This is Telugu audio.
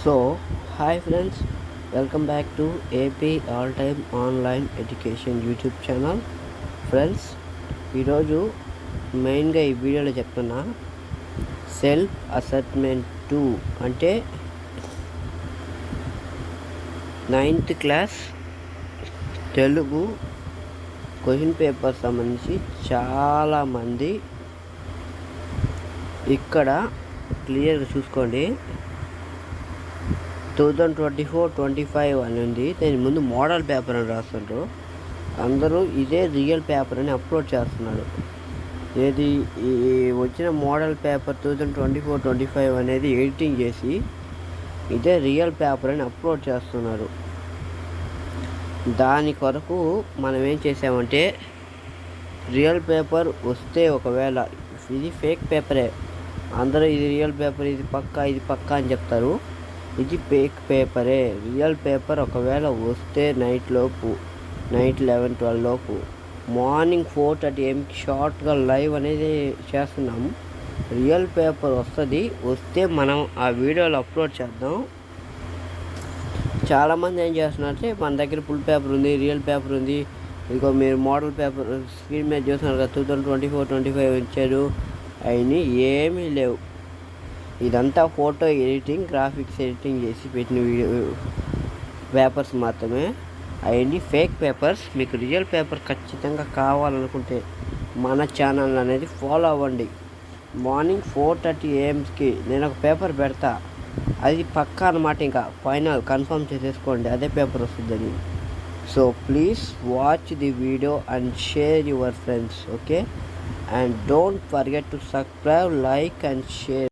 So hi friends, welcome back to AP all time online education YouTube channel. Friends, ఈరోజు మెయిన్గా ఈ వీడియోలో చెప్తున్నా సెల్ఫ్ అసెస్మెంట్ 2 అంటే 9th class Telugu question paper సంబంధించి చాలామంది ఇక్కడ క్లియర్గా చూసుకోండి. 2024-25 అని ఉంది. దీని ముందు మోడల్ పేపర్ అని రాస్తుండ్రు. అందరూ ఇదే రియల్ పేపర్ అని అప్లోడ్ చేస్తున్నారు. ఏది ఈ వచ్చిన మోడల్ పేపర్ 2024-25 అనేది ఎడిటింగ్ చేసి ఇదే రియల్ పేపర్ అని అప్లోడ్ చేస్తున్నారు. దాని కొరకు మనం ఏం చేసామంటే, రియల్ పేపర్ వస్తే ఒకవేళ ఇది ఫేక్ పేపరే, అందరూ ఇది రియల్ పేపర్, ఇది పక్కా అని చెప్తారు. ఇది ఫేక్ పేపరే. రియల్ పేపర్ ఒకవేళ వస్తే నైట్ 11-12 లోపు మార్నింగ్ 4:30 AM షార్ట్గా లైవ్ అనేది చేస్తున్నాము. రియల్ పేపర్ వస్తే మనం ఆ వీడియోలో అప్లోడ్ చేద్దాం. చాలామంది ఏం చేస్తున్నారంటే, మన దగ్గర ఫుల్ పేపర్ ఉంది, రియల్ పేపర్ ఉంది, ఇదిగో మీరు మోడల్ పేపర్ స్క్రీన్ మీద చూస్తున్నారు కదా, 2024-25 ఇచ్చారు. అవన్నీ ఏమీ లేవు. ఇదంతా ఫోటో ఎడిటింగ్, గ్రాఫిక్స్ ఎడిటింగ్ చేసి పెట్టిన వీడియో పేపర్స్ మాత్రమే. అవన్నీ ఫేక్ పేపర్స్. మీకు రియల్ పేపర్ ఖచ్చితంగా కావాలనుకుంటే మన ఛానల్ అనేది ఫాలో అవ్వండి. మార్నింగ్ 4:30 AMకి నేను ఒక పేపర్ పెడతా, అది పక్కా అన్నమాట. ఇంకా ఫైనల్ కన్ఫర్మ్ చేసేసుకోండి, అదే పేపర్ వస్తుందని. So please watch the video and share your friends, okay? And don't forget to subscribe, like and share.